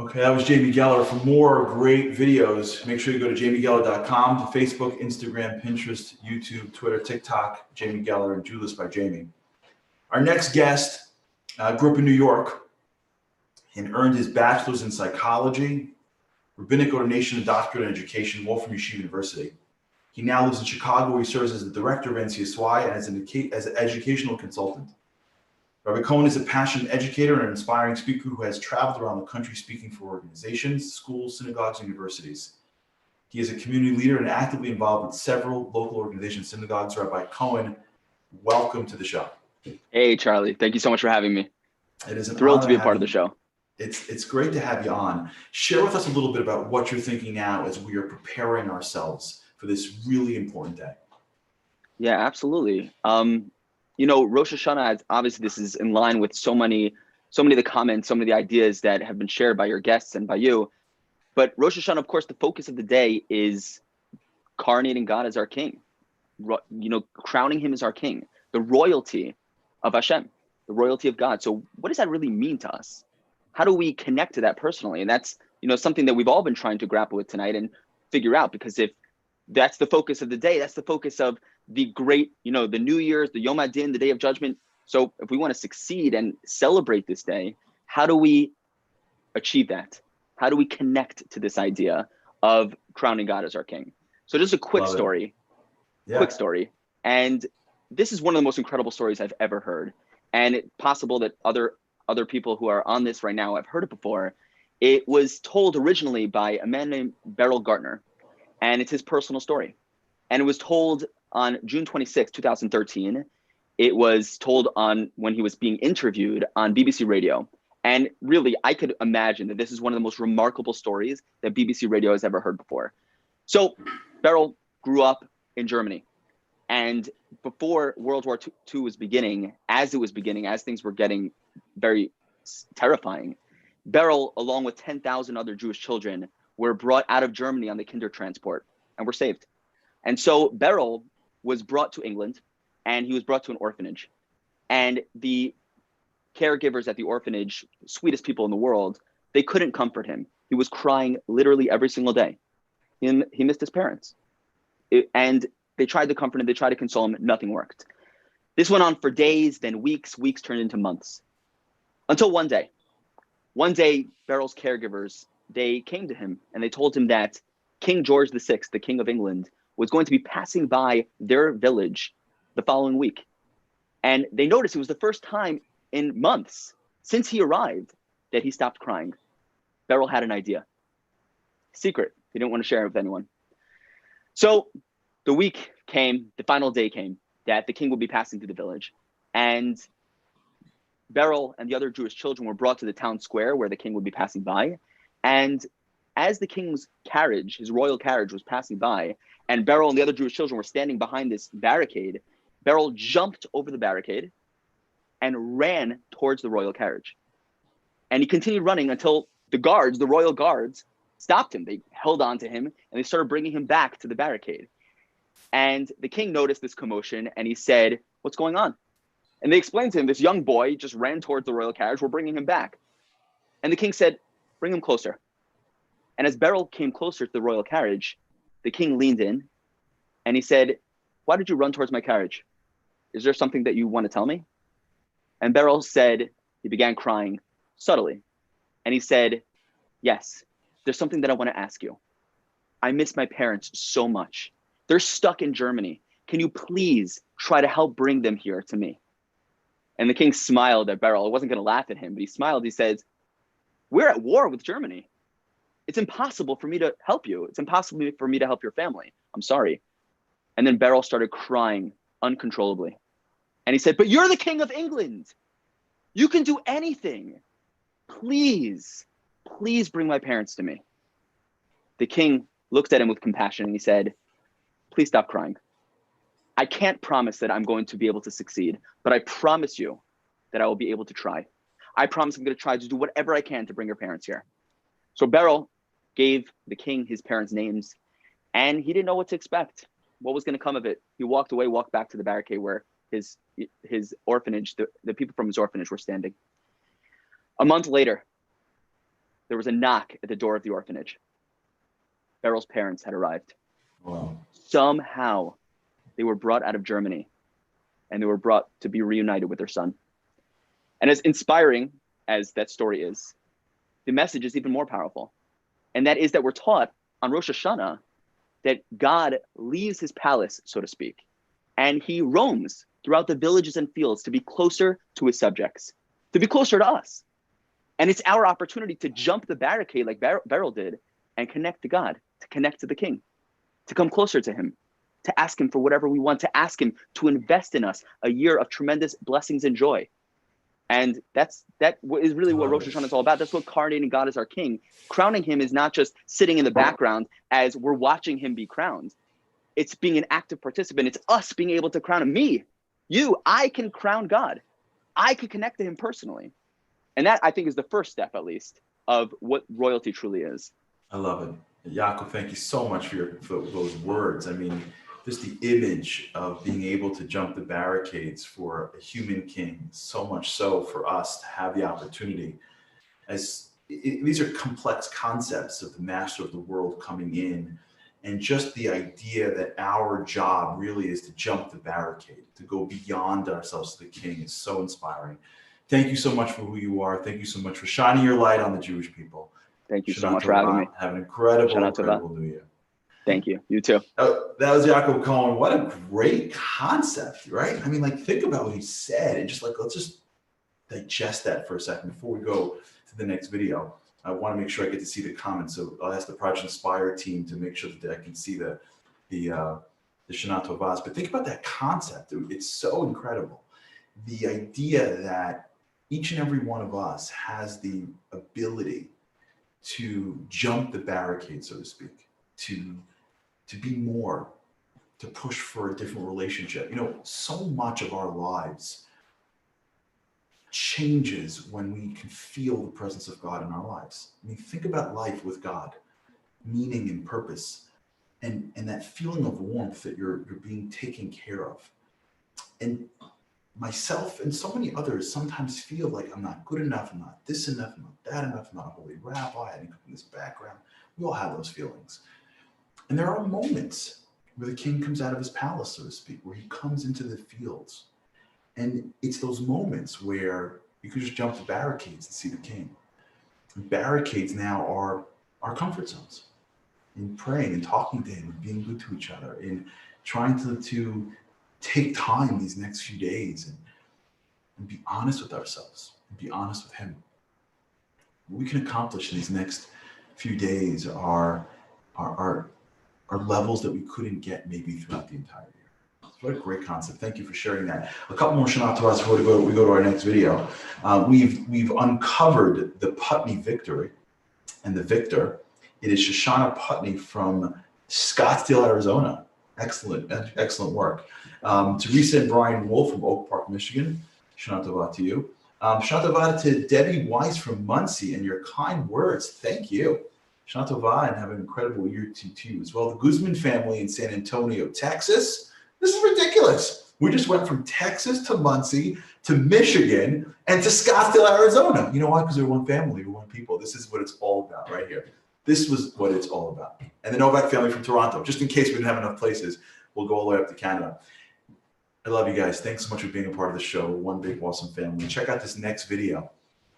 Okay, that was Jamie Geller. For more great videos, make sure you go to jamiegeller.com, Facebook, Instagram, Pinterest, YouTube, Twitter, TikTok, Jamie Geller and Julius by Jamie. Our next guest grew up in New York and earned his bachelor's in psychology, rabbinic ordination, and doctorate in education, Wolfram Yeshiva University. He now lives in Chicago, where he serves as the director of NCSY and as an educational consultant. Rabbi Cohen is a passionate educator and an inspiring speaker who has traveled around the country speaking for organizations, schools, synagogues, and universities. He is a community leader and actively involved with several local organizations, synagogues. Rabbi Cohen, welcome to the show. Hey, Charlie. Thank you so much for having me. It is an Thrilled honor to be a part of the show. It's great to have you on. Share with us a little bit about what you're thinking now as we are preparing ourselves for this really important day. Yeah, absolutely. You know, Rosh Hashanah, obviously this is in line with so many of the comments, so many of the ideas that have been shared by your guests and by you. But Rosh Hashanah, of course, the focus of the day is coronating God as our king, you know, crowning him as our king, the royalty of Hashem, the royalty of God. So what does that really mean to us? How do we connect to that personally? And that's, you know, something that we've all been trying to grapple with tonight and figure out, because if that's the focus of the day, that's the focus of the great, you know, the New Year's, the Yom Adin, the Day of Judgment. So if we want to succeed and celebrate this day, how do we achieve that? How do we connect to this idea of crowning God as our king? So just a quick story, quick story. And this is one of the most incredible stories I've ever heard. And it's possible that other people who are on this right now have heard it before. It was told originally by a man named Beryl Gartner, and it's his personal story. And it was told on June 26, 2013. It was told on when he was being interviewed on BBC Radio. And really, I could imagine that this is one of the most remarkable stories that BBC Radio has ever heard before. So Beryl grew up in Germany. And before World War II was beginning, as things were getting very terrifying, Beryl, along with 10,000 other Jewish children, were brought out of Germany on the Kinder transport and were saved. And so Beryl was brought to England, and he was brought to an orphanage. And the caregivers at the orphanage, sweetest people in the world, they couldn't comfort him. He was crying literally every single day. He missed his parents. And they tried to comfort him, they tried to console him, nothing worked. This went on for days, then weeks turned into months. Until one day, Beryl's caregivers, they came to him and they told him that King George VI, the King of England, was going to be passing by their village the following week. And they noticed it was the first time in months since he arrived that he stopped crying. Beryl had an idea. Secret. He didn't want to share it with anyone. So the week came, the final day came, that the king would be passing through the village. And Beryl and the other Jewish children were brought to the town square where the king would be passing by. And as the king's carriage, his royal carriage, was passing by, and Beryl and the other Jewish children were standing behind this barricade, Beryl jumped over the barricade and ran towards the royal carriage. And he continued running until the guards, the royal guards, stopped him. They held on to him and they started bringing him back to the barricade. And the king noticed this commotion and he said, "What's going on?" And they explained to him, this young boy just ran towards the royal carriage. We're bringing him back. And the king said, "Bring him closer." And as Beryl came closer to the royal carriage, the king leaned in and he said, "Why did you run towards my carriage? Is there something that you want to tell me?" And Beryl said, he began crying subtly. And he said, "Yes, there's something that I want to ask you. I miss my parents so much. They're stuck in Germany. Can you please try to help bring them here to me?" And the king smiled at Beryl. I wasn't going to laugh at him, but he smiled. He says, "We're at war with Germany. It's impossible for me to help you. It's impossible for me to help your family. I'm sorry." And then Beryl started crying uncontrollably. And he said, "But you're the king of England. You can do anything. Please, please bring my parents to me." The king looked at him with compassion and he said, "Please stop crying. I can't promise that I'm going to be able to succeed, but I promise you that I will be able to try. I promise I'm going to try to do whatever I can to bring your parents here." So Beryl gave the king his parents' names, and he didn't know what to expect, what was going to come of it. He walked away, walked back to the barricade where his orphanage, the people from his orphanage were standing. A month later, there was a knock at the door of the orphanage. Beryl's parents had arrived. Wow. Somehow, they were brought out of Germany, and they were brought to be reunited with their son. And as inspiring as that story is, the message is even more powerful. And that is that we're taught on Rosh Hashanah that God leaves his palace, so to speak, and he roams throughout the villages and fields to be closer to his subjects, to be closer to us. And it's our opportunity to jump the barricade like Beryl did and connect to God, to connect to the king, to come closer to him, to ask him for whatever we want, to ask him to invest in us a year of tremendous blessings and joy. And that is really what Rosh Hashanah is all about. That's what coronating God as our king. Crowning him is not just sitting in the background as we're watching him be crowned. It's being an active participant. It's us being able to crown him. Me, you, I can crown God. I can connect to him personally. And that, I think, is the first step, at least, of what royalty truly is. I love it. Yaakov, thank you so much for those words. I mean, just the image of being able to jump the barricades for a human king, so much so for us to have the opportunity. These are complex concepts of the master of the world coming in, and just the idea that our job really is to jump the barricade, to go beyond ourselves to the king, is so inspiring. Thank you so much for who you are. Thank you so much for shining your light on the Jewish people. Thank you so much for having me. Have an incredible New Year. Thank you. You too. That was Yaakov Cohen. What a great concept, right? I mean, like, think about what he said and just let's just digest that for a second before we go to the next video. I want to make sure I get to see the comments. So I'll ask the Project Inspire team to make sure that I can see the Shana Tovas. But think about that concept. It's so incredible. The idea that each and every one of us has the ability to jump the barricade, so to speak, to be more, to push for a different relationship. You know, so much of our lives changes when we can feel the presence of God in our lives. I mean, think about life with God, meaning and purpose, and that feeling of warmth that you're being taken care of. And myself and so many others sometimes feel like I'm not good enough, I'm not this enough, I'm not that enough, I'm not a holy rabbi, I didn't come from this background. We all have those feelings. And there are moments where the king comes out of his palace, so to speak, where he comes into the fields. And it's those moments where you can just jump the barricades and see the king. And barricades now are our comfort zones in praying and talking to him and being good to each other, in trying to take time these next few days and be honest with ourselves and be honest with him. What we can accomplish in these next few days are levels that we couldn't get maybe throughout the entire year. What a great concept. Thank you for sharing that. A couple more Shana Tovas before we go to our next video. We've uncovered the Putney victory and the victor. It is Shoshana Putney from Scottsdale, Arizona. Excellent work. Teresa and Brian Wolf from Oak Park, Michigan. Shana Tova to you. Shana Tova to Debbie Weiss from Muncie, and your kind words. Thank you. Shana Tova, and have an incredible year to you as well. The Guzman family in San Antonio, Texas. This is ridiculous. We just went from Texas to Muncie to Michigan and to Scottsdale, Arizona. You know why? Because we're one family, we're one people. This is what it's all about right here. This was what it's all about. And the Novak family from Toronto, just in case we didn't have enough places, we'll go all the way up to Canada. I love you guys. Thanks so much for being a part of the show. We're one big, awesome family. Check out this next video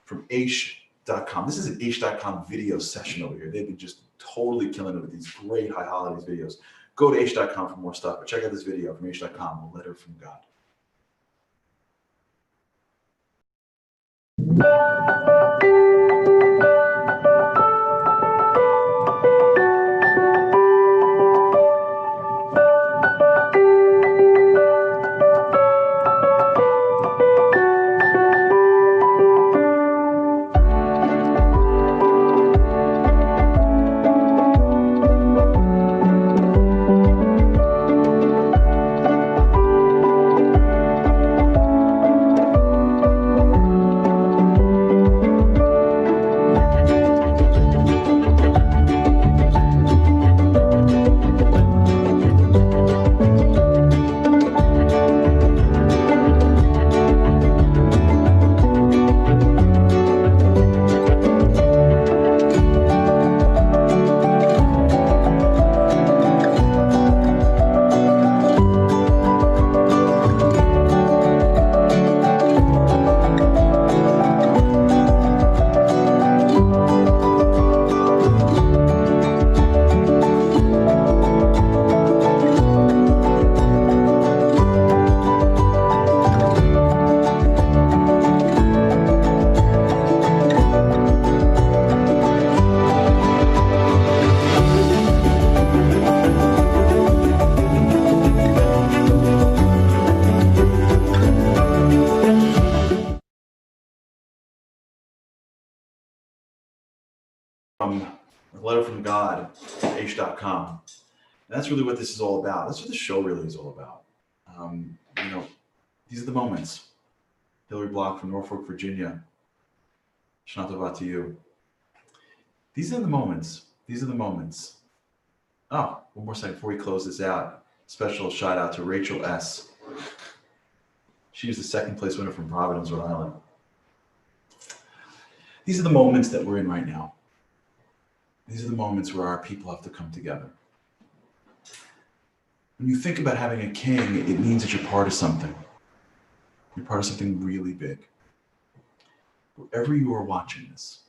from Aish.com. This is an Aish.com video session over here. They've been just totally killing it with these great high holidays videos. Go to Aish.com for more stuff, but check out this video from Aish.com, A Letter from God. From A Letter from God, Aish.com. And that's really what this is all about. That's what the show really is all about. These are the moments. Hillary Block from Norfolk, Virginia. Shana Tova to you. These are the moments. These are the moments. Oh, one more second before we close this out. Special shout out to Rachel S. She is the second place winner from Providence, Rhode Island. These are the moments that we're in right now. These are the moments where our people have to come together. When you think about having a king, it means that you're part of something. You're part of something really big. Wherever you are watching this,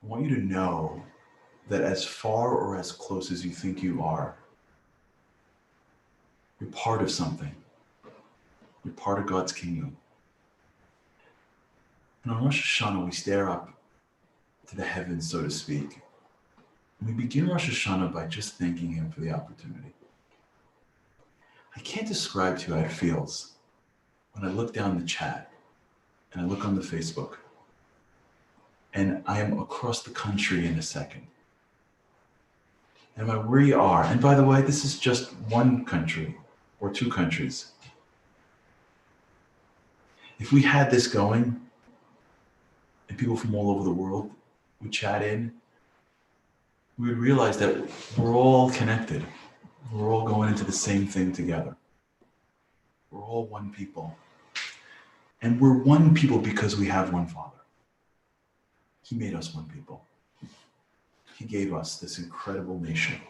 I want you to know that as far or as close as you think you are, you're part of something. You're part of God's kingdom. And on Rosh Hashanah, we stare up to the heavens, so to speak. And we begin Rosh Hashanah by just thanking him for the opportunity. I can't describe to you how it feels when I look down the chat and I look on the Facebook and I am across the country in a second. And where we are, and by the way, this is just one country or two countries. If we had this going and people from all over the world would chat in, we would realize that we're all connected. We're all going into the same thing together. We're all one people. And we're one people because we have one Father. He made us one people. He gave us this incredible nation.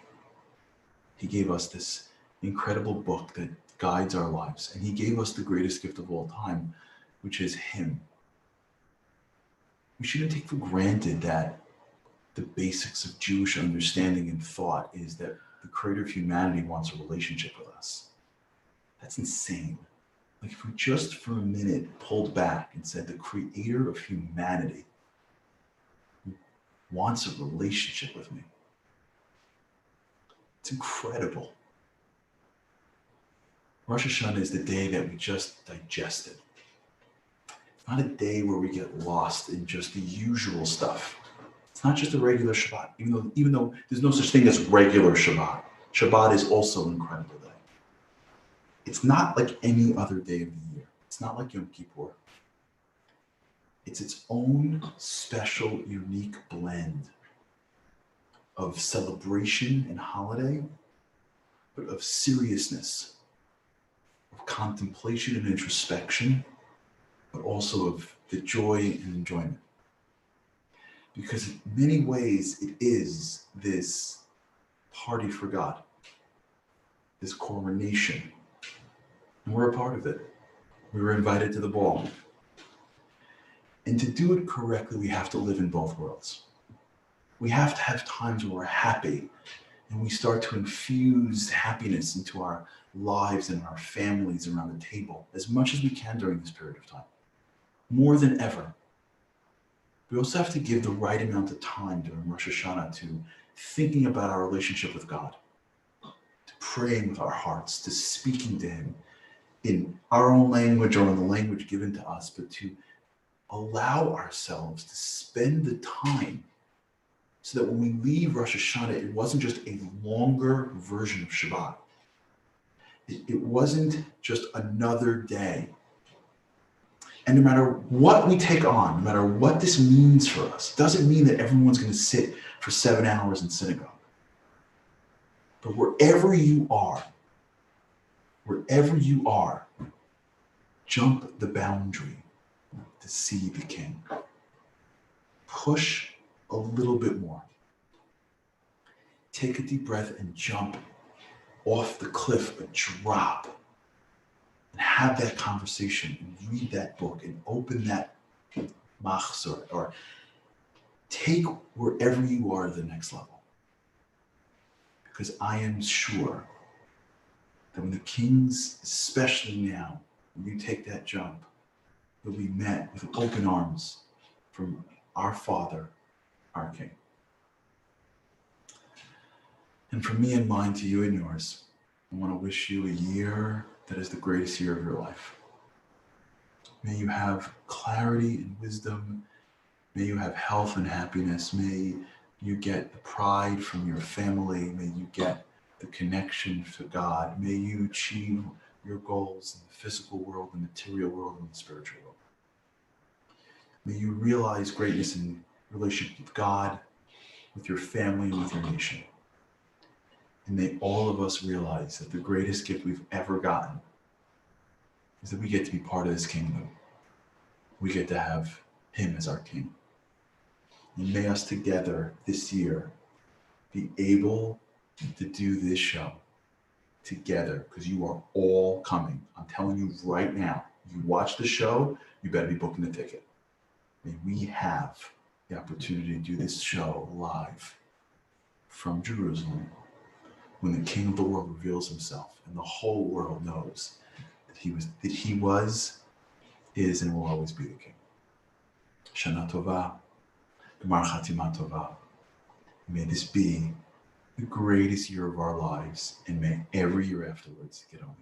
He gave us this incredible book that guides our lives. And he gave us the greatest gift of all time, which is him. We shouldn't take for granted that the basics of Jewish understanding and thought is that the creator of humanity wants a relationship with us. That's insane. Like if we just for a minute pulled back and said the creator of humanity wants a relationship with me. It's incredible. Rosh Hashanah is the day that we just digested. Not a day where we get lost in just the usual stuff. It's not just a regular Shabbat, even though there's no such thing as regular Shabbat. Shabbat is also an incredible day. It's not like any other day of the year. It's not like Yom Kippur. It's its own special, unique blend of celebration and holiday, but of seriousness, of contemplation and introspection, but also of the joy and enjoyment. Because in many ways, it is this party for God, this coronation. And we're a part of it. We were invited to the ball. And to do it correctly, we have to live in both worlds. We have to have times where we're happy and we start to infuse happiness into our lives and our families around the table as much as we can during this period of time. More than ever. We also have to give the right amount of time during Rosh Hashanah to thinking about our relationship with God, to praying with our hearts, to speaking to Him in our own language or in the language given to us, but to allow ourselves to spend the time so that when we leave Rosh Hashanah, it wasn't just a longer version of Shabbat. It wasn't just another day. And no matter what we take on, no matter what this means for us, doesn't mean that everyone's going to sit for 7 hours in synagogue. But wherever you are, jump the boundary to see the King. Push a little bit more. Take a deep breath and jump off the cliff, a drop. And have that conversation and read that book and open that machzor or take wherever you are to the next level. Because I am sure that when the kings, especially now, when you take that jump, you'll be met with open arms from our Father, our King. And from me and mine to you and yours, I want to wish you a year that is the greatest year of your life. May you have clarity and wisdom. May you have health and happiness. May you get the pride from your family. May you get the connection to God. May you achieve your goals in the physical world, the material world, and the spiritual world. May you realize greatness in relationship with God, with your family, and with your nation. And may all of us realize that the greatest gift we've ever gotten is that we get to be part of this kingdom. We get to have Him as our King. And may us together this year be able to do this show together, because you are all coming. I'm telling you right now, you watch the show, you better be booking a ticket. May we have the opportunity to do this show live from Jerusalem, when the King of the world reveals Himself and the whole world knows that He was, is, and will always be the King. Shana Tova, Gemar Chatima Tova. May this be the greatest year of our lives, and may every year afterwards get only